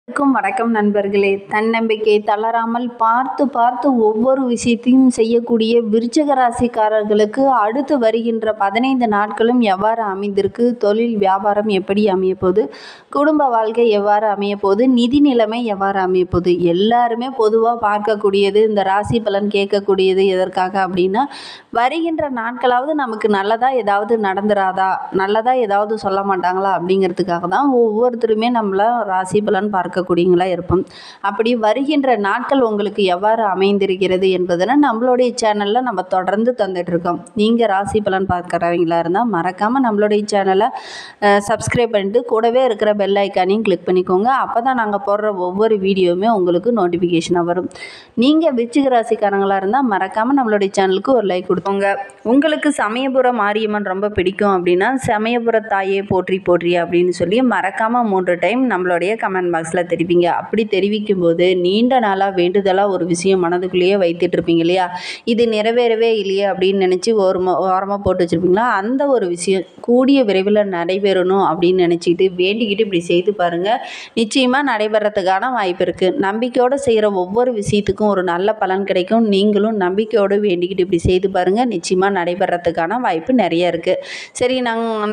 வணக்கம் நண்பர்களே. தன்னம்பிக்கை தளராமல் பார்த்து பார்த்து ஒவ்வொரு விஷயத்தையும் செய்யக்கூடிய விருச்சிக ராசிக்காரர்களுக்கு அடுத்து வருகின்ற 15 நாட்களும் எவ்வாறு அமைந்திருக்கு, தொழில் வியாபாரம் எப்படி அமையப்போகுது, குடும்ப வாழ்க்கை எவ்வாறு அமையப்போகுது, நிதி நிலைமை எவ்வாறு அமையப்போகுது, எல்லாருமே பொதுவாக பார்க்கக்கூடியது இந்த ராசி பலன் கேட்கக்கூடியது எதற்காக அப்படின்னா, வருகின்ற நாட்களாவது நமக்கு நல்லதாக ஏதாவது நடந்துராதா, நல்லதாக ஏதாவது சொல்ல மாட்டாங்களா அப்படிங்கிறதுக்காக தான் ஒவ்வொருத்தருமே நம்மள ராசி பலன் பார்க்கக்கூடியங்களா இருப்போம். அப்படி வருகின்ற நாட்கள் உங்களுக்கு எவ்வாறு அமைந்திருக்கிறது என்பதனை நம்மளுடைய சேனலில் நம்ம தொடர்ந்து தந்துட்டு இருக்கோம். நீங்கள் ராசி பலன் பார்க்குறவங்களா இருந்தால் மறக்காமல் நம்மளுடைய சேனலை சப்ஸ்கிரைப் பண்ணிட்டு கூடவே இருக்கிற பெல் ஐக்கானையும் கிளிக் பண்ணிக்கோங்க. அப்போ தான் நாங்கள் போடுற ஒவ்வொரு வீடியோவுமே உங்களுக்கு நோட்டிஃபிகேஷனாக வரும். நீங்கள் விருச்சிக ராசிக்காரங்களாக இருந்தால் மறக்காமல் நம்மளுடைய சேனலுக்கு ஒரு லைக் கொடுத்துங்க. உங்களுக்கு சமயபுர மாரியம்மன் ரொம்ப பிடிக்கும் அப்படின்னா சமயபுர தாயே போற்றி போற்றி அப்படின்னு சொல்லி மறக்காமல் 3 டைம் நம்மளுடைய கமெண்ட் பாக்ஸில் தெரிவிங்க. அப்படி தெரிவிக்கும் போது நீண்ட நாளாக வேண்டுதலாக ஒரு விஷயம் மனதுக்குள்ளேயே வைத்துட்டு இருப்பீங்க இல்லையா, இது நிறைவேறவே இல்லையே அப்படின்னு நினச்சி ஓரமாக போட்டு வச்சுருப்பீங்களா, அந்த ஒரு விஷயம் கூடிய விரைவில் நடைபெறணும் அப்படின்னு நினச்சிக்கிட்டு வேண்டிக்கிட்டு இப்படி செய்து பாருங்கள். நிச்சயமாக நடைபெறத்துக்கான வாய்ப்பு இருக்குது. நம்பிக்கையோடு செய்கிற ஒவ்வொரு விஷயத்துக்கும் ஒரு நல்ல பலன் கிடைக்கும். நீங்களும் நம்பிக்கையோடு வேண்டிக்கிட்டு இப்படி செய்து பாருங்கள். நிச்சயமாக நடைபெறத்துக்கான வாய்ப்பு நிறைய இருக்குது. சரி,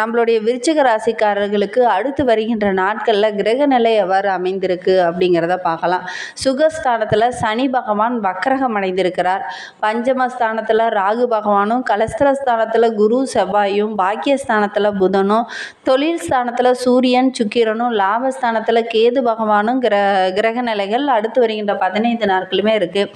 நம்மளுடைய விருச்சிக ராசிக்காரர்களுக்கு அடுத்து வருகின்ற நாட்களில் கிரக நிலை எவ்வாறு அமைந்திருக்கு அப்படிங்கிறத பார்க்கலாம். சுகஸ்தானத்தில் சனி பகவான் வக்ரகம் அடைந்திருக்கிறார். பஞ்சமஸ்தானத்தில் ராகு பகவானும், கலஸ்திரஸ்தானத்தில் குரு செவ்வாயும், பாக்கியஸ்தானத்தில் புதனும், தொழில் ஸ்தானத்தில் சூரியன் சுக்கிரனும், லாபஸ்தானத்தில் கேது பகவானும் கிரக நிலைகள் அடுத்து வருகின்ற 15 நாட்களுமே இருக்குது.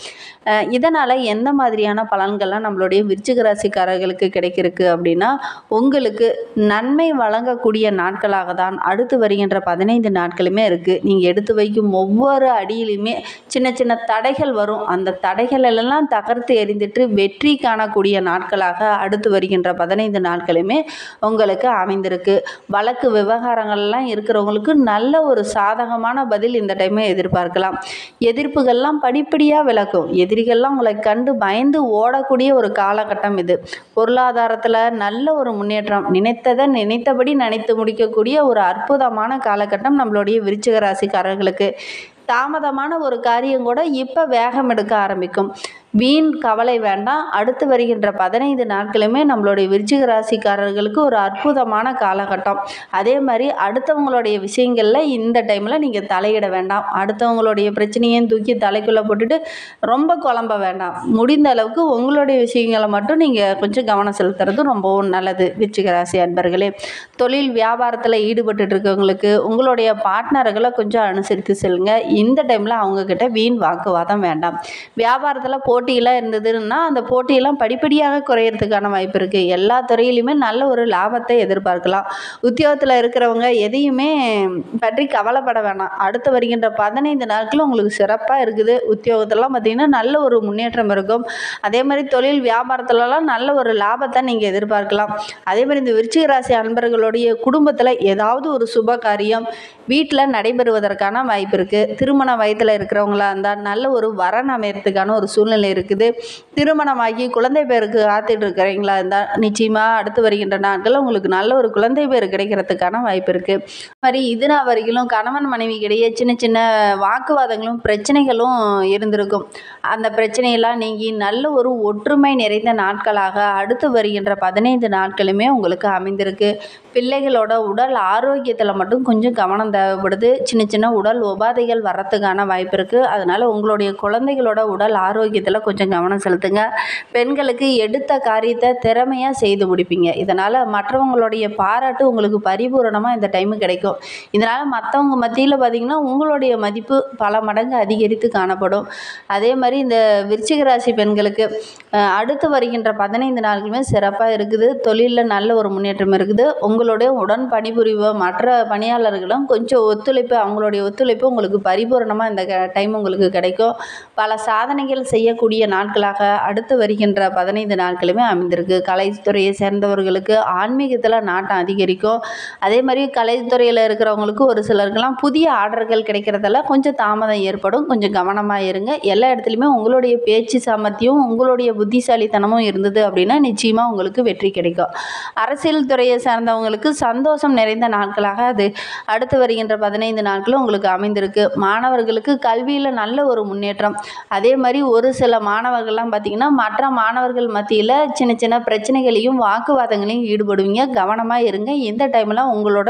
இதனால் எந்த மாதிரியான பலன்கள்லாம் நம்மளுடைய விருச்சிக ராசிக்காரர்களுக்கு கிடைக்கிருக்கு அப்படின்னா, உங்களுக்கு நன்மை வழங்கக்கூடிய நாட்களாக தான் அடுத்து வருகின்ற 15 நாட்களுமே இருக்குது. நீங்கள் எடுத்து வைக்கும் ஒவ்வொரு அடியிலுமே சின்ன சின்ன தடைகள் வரும். அந்த தடைகள் எல்லாம் தகர்த்து எறிந்துட்டு வெற்றி காணக்கூடிய நாட்களாக அடுத்து வருகின்ற 15 நாட்களுமே உங்களுக்கு அமைந்திருக்கு. வழக்கு விவகாரங்கள்லாம் இருக்கிறவங்களுக்கு நல்ல ஒரு சாதகமான பதில் இந்த டைமே எதிர்பார்க்கலாம். எதிர்ப்புகள்லாம் படிப்படியாக விலக்கும். எதிரிகள்லாம் உங்களை கண்டு பயந்து ஓடக்கூடிய ஒரு காலகட்டம் இது. பொருளாதாரத்தில் நல்ல ஒரு முன்னேற்றம், நினைத்ததை நினைத்தபடி நினைத்து முடிக்கக்கூடிய ஒரு அற்புதமான காலகட்டம் நம்மளுடைய விருச்சிக ராசிக்காரர்களுக்கு. தாமதமான ஒரு காரியம் கூட இப்போ வேகம் எடுக்க ஆரம்பிக்கும். வீண் கவலை வேண்டாம். அடுத்து வருகின்ற 15 நாட்களுமே நம்மளுடைய விருச்சிக ராசிக்காரர்களுக்கு ஒரு அற்புதமான காலகட்டம். அதே மாதிரி அடுத்தவங்களுடைய விஷயங்களில் இந்த டைமில் நீங்கள் தலையிட வேண்டாம். அடுத்தவங்களுடைய பிரச்சனையும் தூக்கி தலைக்குள்ளே போட்டுட்டு ரொம்ப குழம்ப வேண்டாம். முடிந்த அளவுக்கு உங்களுடைய விஷயங்களை மட்டும் நீங்கள் கொஞ்சம் கவனம் செலுத்துறது ரொம்பவும் நல்லது. விருச்சிக ராசி அன்பர்களே, தொழில் வியாபாரத்தில் ஈடுபட்டு இருக்கவங்களுக்கு உங்களுடைய பார்ட்னர்களை கொஞ்சம் அனுசரித்து செல்லுங்க. இந்த டைமில் அவங்கக்கிட்ட வீண் வாக்குவாதம் வேண்டாம். வியாபாரத்தில் போட்டியெல்லாம் இருந்ததுன்னா அந்த போட்டியெல்லாம் படிப்படியாக குறையிறதுக்கான வாய்ப்பு இருக்குது. எல்லா துறையிலையுமே நல்ல ஒரு லாபத்தை எதிர்பார்க்கலாம். உத்தியோகத்தில் இருக்கிறவங்க எதையுமே பற்றி கவலைப்பட வேணாம். அடுத்து வருகின்ற 15 நாட்கள் உங்களுக்கு சிறப்பாக இருக்குது. உத்தியோகத்திலலாம் பார்த்திங்கன்னா நல்ல ஒரு முன்னேற்றம் இருக்கும். அதே மாதிரி தொழில் வியாபாரத்துலலாம் நல்ல ஒரு லாபத்தை நீங்கள் எதிர்பார்க்கலாம். அதே மாதிரி இந்த விருச்சிக ராசி அன்பர்களுடைய குடும்பத்தில் ஏதாவது ஒரு சுப காரியம் வீட்டில் நடைபெறுவதற்கான வாய்ப்பு இருக்குது. திருமண வயதில் இருக்கிறவங்களா இருந்தால் நல்ல ஒரு வரன் அமையறதுக்கான ஒரு சூழ்நிலை இருக்குது. திருமணமாகி குழந்தை பேருக்கு காத்துட்டு இருக்கிறீங்களா இருந்தால் நிச்சயமாக அடுத்து வருகின்ற நாட்கள் உங்களுக்கு நல்ல ஒரு குழந்தை பேர் கிடைக்கிறதுக்கான வாய்ப்பு இருக்குது. மாதிரி இதுனா வரைக்கும் கணவன் மனைவிக்கிடையே சின்ன சின்ன வாக்குவாதங்களும் பிரச்சனைகளும் இருந்திருக்கும். அந்த பிரச்சனையெல்லாம் நீங்கி நல்ல ஒரு ஒற்றுமை நிறைந்த நாட்களாக அடுத்து வருகின்ற 15 நாட்களுமே உங்களுக்கு அமைந்திருக்கு. பிள்ளைகளோட உடல் ஆரோக்கியத்தில் மட்டும் கொஞ்சம் கவனம் தேவைப்படுது. சின்ன சின்ன உடல் உபாதைகள் வரத்துக்கான வாய்ப்பு இருக்குது. அதனால் உங்களுடைய குழந்தைகளோட உடல் ஆரோக்கியத்தில் கொஞ்சம் கவனம் செலுத்துங்க. பெண்களுக்கு எடுத்த காரியத்தை திறமையாக செய்து முடிப்பீங்க. இதனால் மற்றவங்களுடைய பாராட்டு உங்களுக்கு பரிபூரணமாக இந்த டைமு கிடைக்கும். இதனால் மற்றவங்க மத்தியில் பார்த்திங்கன்னா உங்களுடைய மதிப்பு பல மடங்கு அதிகரித்து காணப்படும். அதே மாதிரி இந்த விருச்சிக ராசி பெண்களுக்கு அடுத்து வருகின்ற 15 நாட்களுமே சிறப்பாக இருக்குது. தொழிலில் நல்ல ஒரு முன்னேற்றம் இருக்குது. உங்களுடைய உடன் பணிபுரிவு மற்ற பணியாளர்களும் கொஞ்சம் அவங்களுடைய ஒத்துழைப்பு உங்களுக்கு பரிபூரணமாக இந்த டைம் உங்களுக்கு கிடைக்கும். பல சாதனைகள் செய்யக்கூடிய அதிகரிக்கக்கூடிய நாட்களாக அடுத்து வருகின்ற 15 நாட்களுமே அமைந்திருக்கு. கலைத்துறையை சேர்ந்தவர்களுக்கு ஆன்மீகத்தில் நாட்டம் அதிகரிக்கும். அதே மாதிரி கலைத்துறையில் இருக்கிறவங்களுக்கு ஒரு சிலருக்கெல்லாம் புதிய ஆர்டர்கள் கிடைக்கிறதால கொஞ்சம் தாமதம் ஏற்படும். கொஞ்சம் கவனமாக இருங்க. எல்லா இடத்துலையுமே உங்களுடைய பேச்சு சாமர்த்தியம், உங்களுடைய புத்திசாலித்தனமும் இருந்தது அப்படின்னா நிச்சயமாக உங்களுக்கு வெற்றி கிடைக்கும். அரசியல் துறையை சார்ந்தவங்களுக்கு சந்தோஷம் நிறைந்த நாட்களாக அது அடுத்து வருகின்ற 15 நாட்களும் உங்களுக்கு அமைந்திருக்கு. மாணவர்களுக்கு கல்வியில் நல்ல ஒரு முன்னேற்றம். அதே மாதிரி ஒரு சில மாணவர்கள்லாம் பார்த்திங்கன்னா மற்ற மாணவர்கள் மத்தியில் சின்ன சின்ன பிரச்சனைகளையும் வாக்குவாதங்களையும் ஈடுபடுவீங்க. கவனமாக இருங்க. இந்த டைமில் உங்களோட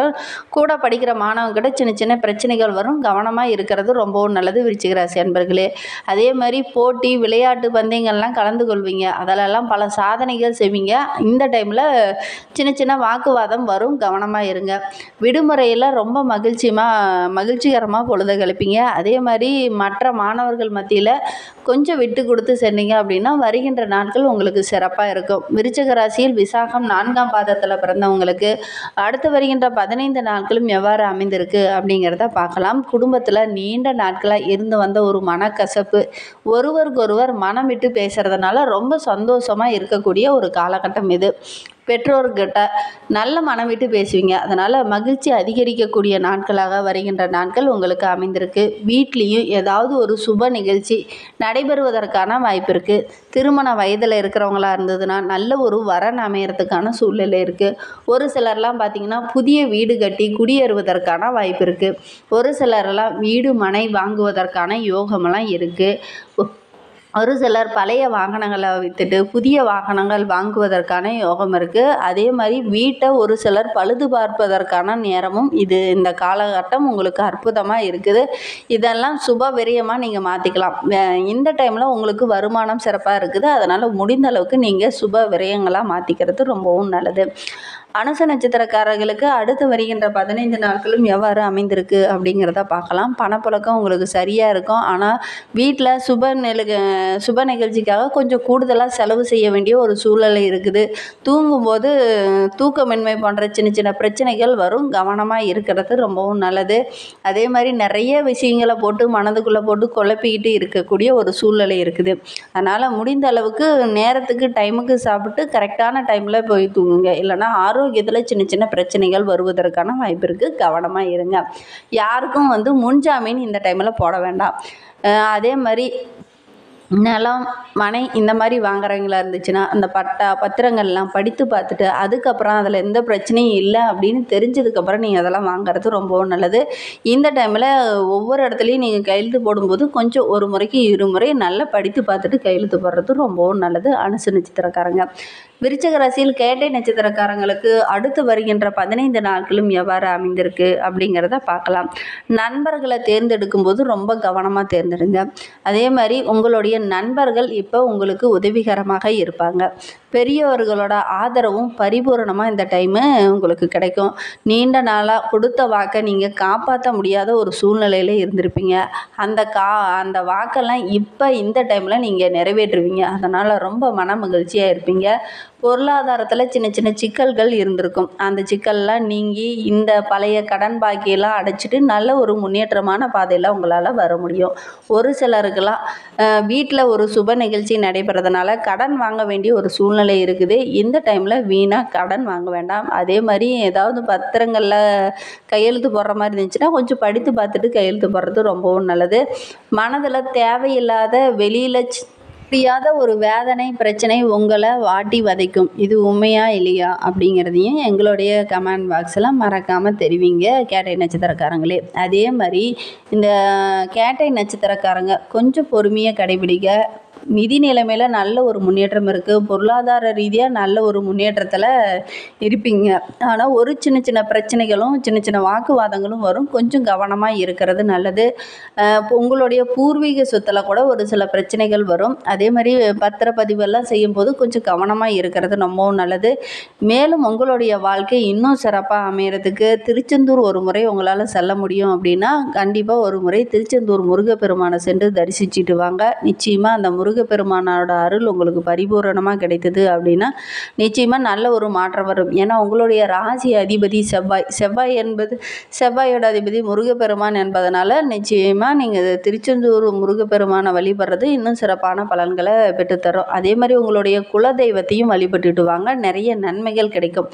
கூட படிக்கிற மாணவர்கிட்ட சின்ன சின்ன பிரச்சனைகள் வரும். கவனமாக இருக்கிறது ரொம்பவும் நல்லது விருச்சிக ராசி அன்பர்களே. அதே மாதிரி போட்டி விளையாட்டு பந்தயங்கள்லாம் கலந்து கொள்வீங்க. அதிலெல்லாம் பல சாதனைகள் செய்வீங்க. இந்த டைமில் சின்ன சின்ன வாக்குவாதம் வரும். கவனமாக இருங்க. விடுமுறையில் ரொம்ப மகிழ்ச்சிகரமாக பொழுத கழிப்பீங்க. அதே மாதிரி மற்ற மாணவர்கள் மத்தியில் கொஞ்சம் விட்டு கொடுத்து சென்றீங்க அப்படின்னா வருகின்ற நாட்கள் உங்களுக்கு சிறப்பாக இருக்கும். விருச்சிக ராசியில் விசாகம் 4ஆம் பாதத்தில் பிறந்தவங்களுக்கு அடுத்து வருகின்ற 15 நாட்களும் எவ்வாறு அமைந்திருக்கு அப்படிங்கிறத பார்க்கலாம். குடும்பத்தில் நீண்ட நாட்களாக இருந்து வந்த ஒரு மனக்கசப்பு, ஒருவருக்கொருவர் மனம் விட்டு பேசுகிறதுனால ரொம்ப சந்தோஷமாக இருக்கக்கூடிய ஒரு காலகட்டம் இது. பெற்றோர்கிட்ட நல்ல மனம் விட்டு பேசுவீங்க. அதனால் மகிழ்ச்சி அதிகரிக்கக்கூடிய நாட்களாக வருகின்ற நாட்கள் உங்களுக்கு அமைந்திருக்கு. வீட்லேயும் ஏதாவது ஒரு சுப நிகழ்ச்சி நடைபெறுவதற்கான வாய்ப்பு இருக்குது. திருமண வயதில் இருக்கிறவங்களா இருந்ததுன்னா நல்ல ஒரு வரன் அமையறதுக்கான சூழ்நிலை இருக்குது. ஒரு சிலர்லாம் பார்த்திங்கன்னா புதிய வீடு கட்டி குடியேறுவதற்கான வாய்ப்பு இருக்குது. ஒரு சிலரெல்லாம் வீடு மனை வாங்குவதற்கான யோகமெல்லாம் இருக்குது. ஒரு சிலர் பழைய வாகனங்களை விற்றுட்டு புதிய வாகனங்கள் வாங்குவதற்கான யோகம் இருக்குது. அதே மாதிரி வீட்டை ஒரு சிலர் பழுது பார்ப்பதற்கான நேரமும் இந்த காலகட்டம் உங்களுக்கு அற்புதமாக இருக்குது. இதெல்லாம் சுப விரயமாக நீங்கள் மாற்றிக்கலாம். இந்த டைமில் உங்களுக்கு வருமானம் சிறப்பாக இருக்குது. அதனால் முடிந்த அளவுக்கு நீங்கள் சுப விரயங்களாக மாற்றிக்கிறது ரொம்பவும் நல்லது. அனுச நட்சத்திரக்காரர்களுக்கு அடுத்து வருகின்ற 15 நாட்களும் எவ்வாறு அமைந்திருக்கு அப்படிங்கிறத பார்க்கலாம். பணப்புழக்கம் உங்களுக்கு சரியாக இருக்கும். ஆனால் வீட்டில் சுப நிகழ்ச்சிக்காக கொஞ்சம் கூடுதலாக செலவு செய்ய வேண்டிய ஒரு சூழ்நிலை இருக்குது. தூங்கும்போது தூக்கமின்மை போன்ற சின்ன சின்ன பிரச்சனைகள் வரும். கவனமாக இருக்கிறது ரொம்பவும் நல்லது. அதே மாதிரி நிறைய விஷயங்களை போட்டு மனதுக்குள்ளே போட்டு குழப்பிக்கிட்டு இருக்கக்கூடிய ஒரு சூழ்நிலை இருக்குது. அதனால் முடிந்த அளவுக்கு நேரத்துக்கு டைமுக்கு சாப்பிட்டு கரெக்டான டைமில் போய் தூங்குங்க. இல்லைனா ஆரோக்கியத்தில் சின்ன சின்ன பிரச்சனைகள் வருவதற்கான வாய்ப்பு இருக்குது. கவனமாக இருங்க. யாருக்கும் முன்ஜாமீன் இந்த டைமில் போட வேண்டாம். அதே மாதிரி நிலம் மனை இந்த மாதிரி வாங்குறவங்களா இருந்துச்சுன்னா அந்த பத்திரங்கள்லாம் படித்து பார்த்துட்டு அதுக்கப்புறம் அதில் எந்த பிரச்சனையும் இல்லை அப்படின்னு தெரிஞ்சதுக்கப்புறம் நீங்கள் அதெல்லாம் வாங்குறது ரொம்பவும் நல்லது. இந்த டைமில் ஒவ்வொரு இடத்துலையும் நீங்கள் கையெழுத்து போடும்போது கொஞ்சம் ஒரு முறைக்கு 2 முறை நல்லா படித்து பார்த்துட்டு கையெழுத்து போடுறது ரொம்பவும் நல்லது. அனுச நட்சத்திரக்காரங்க. விருச்சிக ராசியில் கேட்டை நட்சத்திரக்காரங்களுக்கு அடுத்து வருகின்ற 15 நாட்களும் எவ்வாறு அமைந்திருக்கு அப்படிங்கிறத பார்க்கலாம். நண்பர்களை தேர்ந்தெடுக்கும் போது ரொம்ப கவனமாக தேர்ந்தெடுங்க. அதே மாதிரி உங்களுடைய நண்பர்கள் இப்போ உங்களுக்கு உதவிகரமாக இருப்பாங்க. பெரியவர்களோட ஆதரவும் பரிபூரணமாக இந்த டைமு உங்களுக்கு கிடைக்கும். நீண்ட நாளாக கொடுத்த வாக்கை நீங்கள் காப்பாற்ற முடியாத ஒரு சூழ்நிலையில் இருந்திருப்பீங்க. அந்த வாக்கெல்லாம் இப்போ இந்த டைமில் நீங்கள் நிறைவேற்றுவீங்க. அதனால் ரொம்ப மன மகிழ்ச்சியாக இருப்பீங்க. பொருளாதாரத்தில் சின்ன சின்ன சிக்கல்கள் இருந்திருக்கும். அந்த சிக்கல்லாம் நீங்கி இந்த பழைய கடன் பாக்கியெல்லாம் அடைச்சிட்டு நல்ல ஒரு முன்னேற்றமான பாதையில் உங்களால் வர முடியும். ஒரு சிலருக்கெல்லாம் வீட்டில் ஒரு சுப நிகழ்ச்சி நடைபெறதுனால கடன் வாங்க வேண்டிய ஒரு சூழ்நிலை இருக்குது. இந்த டைமில் வீணாக கடன் வாங்க வேண்டாம். அதே மாதிரி ஏதாவது பத்திரங்களில் கையெழுத்து போடுற மாதிரி இருந்துச்சுன்னா கொஞ்சம் படித்து பார்த்துட்டு கையெழுத்து போடுறது ரொம்பவும் நல்லது. மனதில் தேவையில்லாத வெளியில் முடியாத ஒரு வேதனை பிரச்சனை உங்களை வாட்டி வதைக்கும். இது உண்மையா இல்லையா அப்படிங்கிறதையும் எங்களுடைய கமெண்ட் பாக்ஸில் மறக்காமல் தெரிவிங்க கேட்டை நட்சத்திரக்காரங்களே. அதே மாதிரி இந்த கேட்டை நட்சத்திரக்காரங்க கொஞ்சம் பொறுமையாக கடைபிடிக்க நிதி நிலைமையில் நல்ல ஒரு முன்னேற்றம் இருக்குது. பொருளாதார ரீதியாக நல்ல ஒரு முன்னேற்றத்தில் இருப்பீங்க. ஆனால் ஒரு சின்ன சின்ன பிரச்சனைகளும் சின்ன சின்ன வாக்குவாதங்களும் வரும். கொஞ்சம் கவனமாக இருக்கிறது நல்லது. உங்களுடைய பூர்வீக சொத்தில் கூட ஒரு சில பிரச்சனைகள் வரும். அதே மாதிரி பத்திரப்பதிவெல்லாம் செய்யும்போது கொஞ்சம் கவனமாக இருக்கிறது ரொம்பவும் நல்லது. மேலும் உங்களுடைய வாழ்க்கை இன்னும் சிறப்பாக அமையறதுக்கு திருச்செந்தூர் ஒரு முறை உங்களால் செல்ல முடியும் அப்படின்னா கண்டிப்பாக ஒரு முறை திருச்செந்தூர் முருகப்பெருமானை சென்று தரிசிச்சுட்டு வாங்க. நிச்சயமாக அந்த முருகப்பெருமானோட அருள் உங்களுக்கு பரிபூரணமாக கிடைத்தது அப்படின்னா நிச்சயமாக நல்ல ஒரு மாற்றம் வரும். ஏன்னா உங்களுடைய ராசி அதிபதி செவ்வாயோட அதிபதி முருகப்பெருமான் என்பதனால நிச்சயமாக நீங்கள் திருச்செந்தூர் முருகப்பெருமானை வழிபடுறது இன்னும் சிறப்பான பலன்களை பெற்றுத்தரும். அதே மாதிரி உங்களுடைய குலதெய்வத்தையும் வழிபட்டுட்டு வாங்க, நிறைய நன்மைகள் கிடைக்கும்.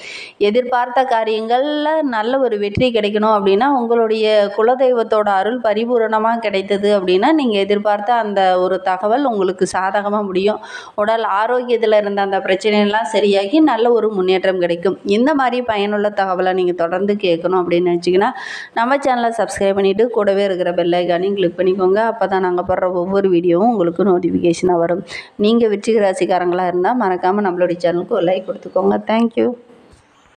எதிர்பார்த்த காரியங்களில் நல்ல ஒரு வெற்றி கிடைக்கணும் அப்படின்னா உங்களுடைய குலதெய்வத்தோட அருள் பரிபூரணமாக கிடைத்தது அப்படின்னா நீங்கள் எதிர்பார்த்த அந்த ஒரு தகவல் உங்களுக்கு சாதகமாக முடியும். உடல் ஆரோக்கியத்தில் இருந்த அந்த பிரச்சனையெல்லாம் சரியாகி நல்ல ஒரு முன்னேற்றம் கிடைக்கும். இந்த மாதிரி பயனுள்ள தகவலை நீங்கள் தொடர்ந்து கேட்கணும் அப்படின்னு நினச்சிங்கன்னா நம்ம சேனலை சப்ஸ்கிரைப் பண்ணிவிட்டு கூடவே இருக்கிற பெல் ஐக்கானையும் கிளிக் பண்ணிக்கோங்க. அப்போ தான் நாங்கள் போடுற ஒவ்வொரு வீடியோவும் உங்களுக்கு நோட்டிஃபிகேஷனாக வரும். நீங்கள் விருச்சிக ராசிக்காரங்களாக இருந்தால் மறக்காமல் நம்மளுடைய சேனலுக்கு ஒரு லைக் கொடுத்துக்கோங்க. தேங்க்யூ.